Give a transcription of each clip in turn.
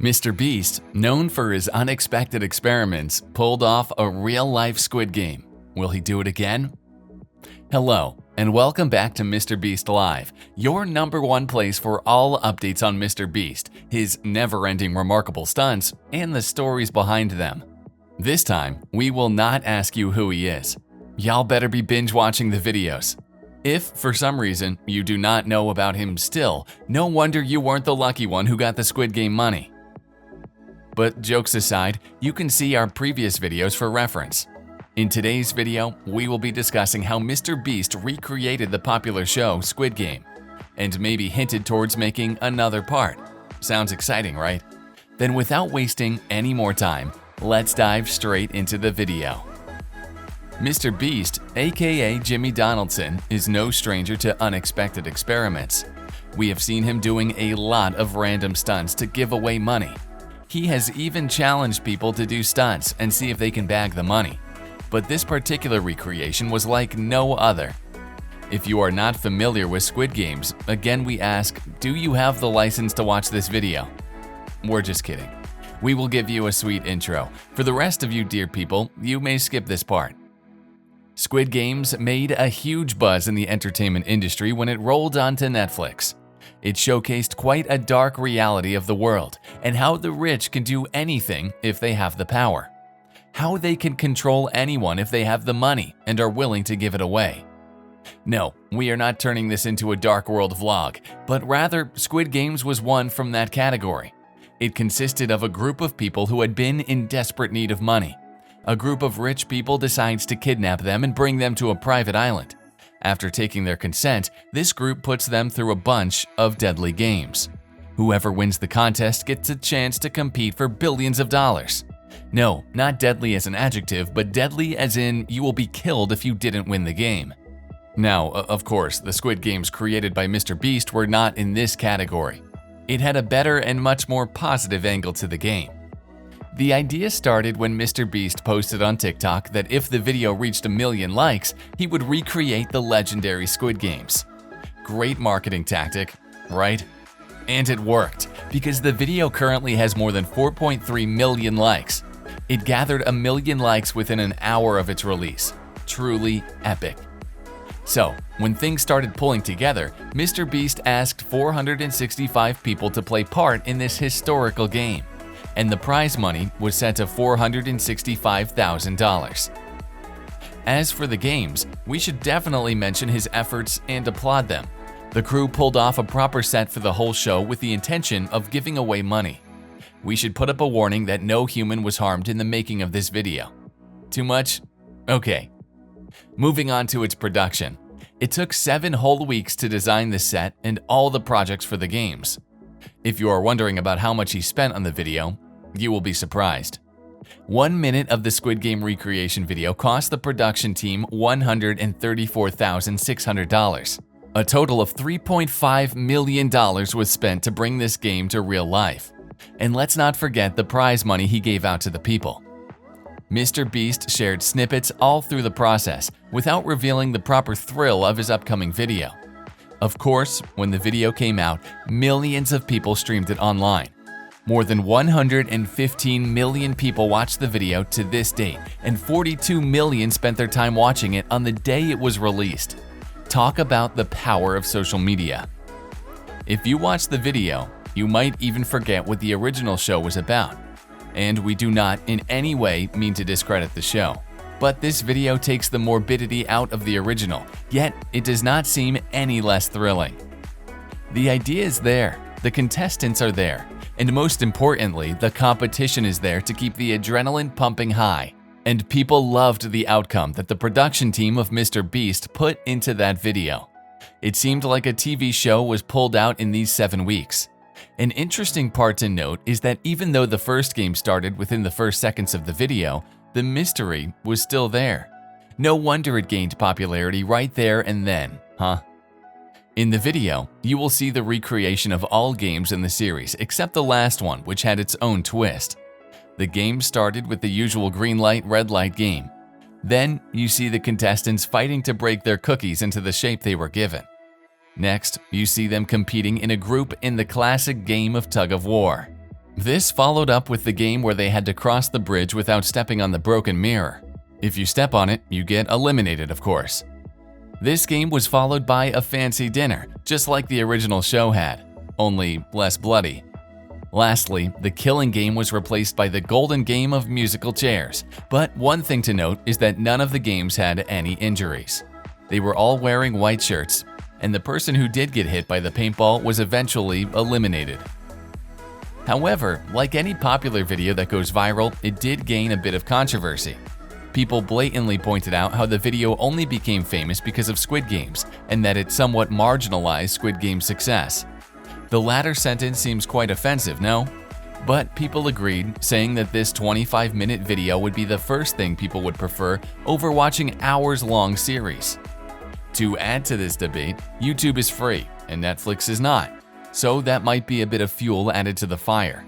MrBeast, known for his unexpected experiments, pulled off a real-life Squid Game. Will he do it again? Hello, and welcome back to MrBeast Live, your #1 place for all updates on MrBeast, his never-ending remarkable stunts, and the stories behind them. This time, we will not ask you who he is. Y'all better be binge-watching the videos. If, for some reason, you do not know about him still, no wonder you weren't the lucky one who got the Squid Game money. But jokes aside, you can see our previous videos for reference. In today's video, we will be discussing how MrBeast recreated the popular show Squid Game, and maybe hinted towards making another part. Sounds exciting, right? Then without wasting any more time, let's dive straight into the video. MrBeast, aka Jimmy Donaldson, is no stranger to unexpected experiments. We have seen him doing a lot of random stunts to give away money. He has even challenged people to do stunts and see if they can bag the money. But this particular recreation was like no other. If you are not familiar with Squid Games, again we ask, do you have the license to watch this video? We're just kidding. We will give you a sweet intro. For the rest of you dear people, you may skip this part. Squid Games made a huge buzz in the entertainment industry when it rolled onto Netflix. It showcased quite a dark reality of the world and how the rich can do anything if they have the power. How they can control anyone if they have the money and are willing to give it away. No, we are not turning this into a dark world vlog, but rather Squid Games was one from that category. It consisted of a group of people who had been in desperate need of money. A group of rich people decides to kidnap them and bring them to a private island. After taking their consent, this group puts them through a bunch of deadly games. Whoever wins the contest gets a chance to compete for billions of dollars. No, not deadly as an adjective, but deadly as in you will be killed if you didn't win the game. Now, of course, the Squid Games created by MrBeast were not in this category. It had a better and much more positive angle to the game. The idea started when MrBeast posted on TikTok that if the video reached 1 million likes, he would recreate the legendary Squid Games. Great marketing tactic, right? And it worked, because the video currently has more than 4.3 million likes. It gathered 1 million likes within an hour of its release. Truly epic. So, when things started pulling together, MrBeast asked 465 people to play part in this historical game, and the prize money was set to $465,000. As for the games, we should definitely mention his efforts and applaud them. The crew pulled off a proper set for the whole show with the intention of giving away money. We should put up a warning that no human was harmed in the making of this video. Too much? Okay. Moving on to its production. It took 7 whole weeks to design the set and all the projects for the games. If you are wondering about how much he spent on the video, you will be surprised. 1 minute of the Squid Game recreation video cost the production team $134,600. A total of $3.5 million was spent to bring this game to real life. And let's not forget the prize money he gave out to the people. MrBeast shared snippets all through the process without revealing the proper thrill of his upcoming video. Of course, when the video came out, millions of people streamed it online. More than 115 million people watched the video to this date, and 42 million spent their time watching it on the day it was released. Talk about the power of social media. If you watch the video, you might even forget what the original show was about. And we do not in any way mean to discredit the show. But this video takes the morbidity out of the original, yet it does not seem any less thrilling. The idea is there, the contestants are there, and most importantly, the competition is there to keep the adrenaline pumping high. And people loved the outcome that the production team of MrBeast put into that video. It seemed like a TV show was pulled out in these 7 weeks. An interesting part to note is that even though the first game started within the first seconds of the video, the mystery was still there. No wonder it gained popularity right there and then, huh? In the video, you will see the recreation of all games in the series except the last one, which had its own twist. The game started with the usual green light, red light game. Then, you see the contestants fighting to break their cookies into the shape they were given. Next, you see them competing in a group in the classic game of tug of war. This followed up with the game where they had to cross the bridge without stepping on the broken mirror. If you step on it, you get eliminated, of course. This game was followed by a fancy dinner, just like the original show had, only less bloody. Lastly, the killing game was replaced by the golden game of musical chairs. But one thing to note is that none of the games had any injuries. They were all wearing white shirts, and the person who did get hit by the paintball was eventually eliminated. However, like any popular video that goes viral, it did gain a bit of controversy. People blatantly pointed out how the video only became famous because of Squid Games, and that it somewhat marginalized Squid Game's success. The latter sentence seems quite offensive, no? But people agreed, saying that this 25-minute video would be the first thing people would prefer over watching hours-long series. To add to this debate, YouTube is free and Netflix is not, so that might be a bit of fuel added to the fire.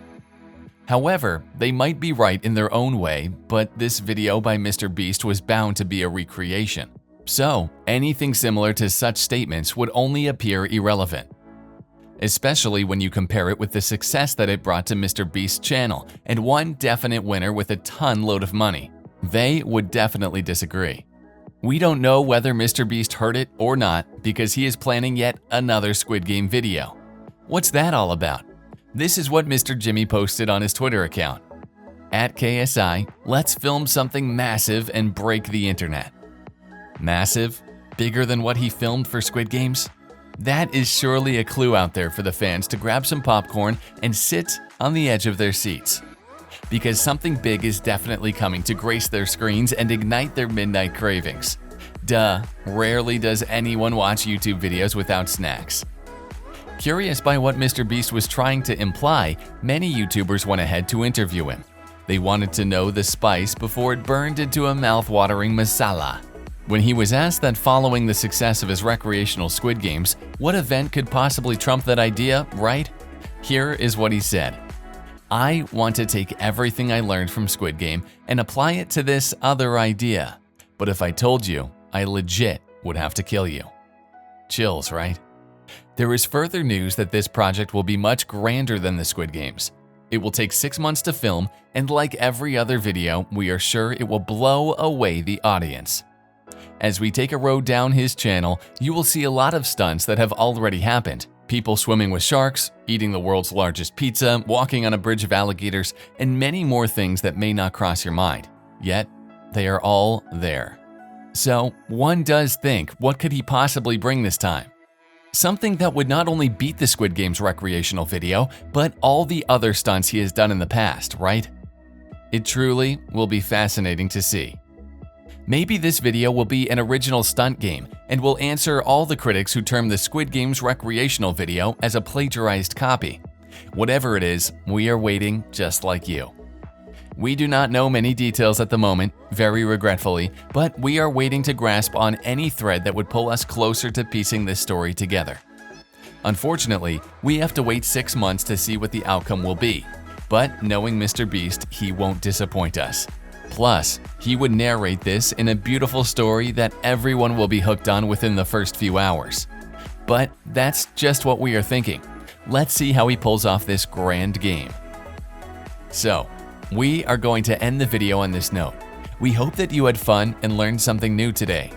However, they might be right in their own way, but this video by MrBeast was bound to be a recreation. So, anything similar to such statements would only appear irrelevant. Especially when you compare it with the success that it brought to MrBeast's channel and one definite winner with a ton load of money. They would definitely disagree. We don't know whether MrBeast heard it or not because he is planning yet another Squid Game video. What's that all about? This is what Mr. Jimmy posted on his Twitter account. At KSI, let's film something massive and break the internet. Massive? Bigger than what he filmed for Squid Games? That is surely a clue out there for the fans to grab some popcorn and sit on the edge of their seats. Because something big is definitely coming to grace their screens and ignite their midnight cravings. Duh, rarely does anyone watch YouTube videos without snacks. Curious by what MrBeast was trying to imply, many YouTubers went ahead to interview him. They wanted to know the spice before it burned into a mouth-watering masala. When he was asked that following the success of his recreational Squid Games, what event could possibly trump that idea, right? Here is what he said. I want to take everything I learned from Squid Game and apply it to this other idea. But if I told you, I legit would have to kill you. Chills, right? There is further news that this project will be much grander than the Squid Games. It will take 6 months to film, and like every other video, we are sure it will blow away the audience. As we take a road down his channel, you will see a lot of stunts that have already happened. People swimming with sharks, eating the world's largest pizza, walking on a bridge of alligators, and many more things that may not cross your mind. Yet, they are all there. So, one does think, what could he possibly bring this time? Something that would not only beat the Squid Game's recreational video, but all the other stunts he has done in the past, right? It truly will be fascinating to see. Maybe this video will be an original stunt game and will answer all the critics who term the Squid Game's recreational video as a plagiarized copy. Whatever it is, we are waiting just like you. We do not know many details at the moment, very regretfully, but we are waiting to grasp on any thread that would pull us closer to piecing this story together. Unfortunately, we have to wait 6 months to see what the outcome will be, but knowing MrBeast, he won't disappoint us. Plus, he would narrate this in a beautiful story that everyone will be hooked on within the first few hours. But that's just what we are thinking. Let's see how he pulls off this grand game. So, we are going to end the video on this note. We hope that you had fun and learned something new today.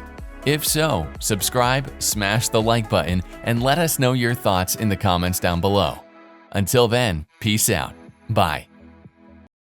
If so, subscribe, smash the like button, and let us know your thoughts in the comments down below. Until then, peace out. Bye.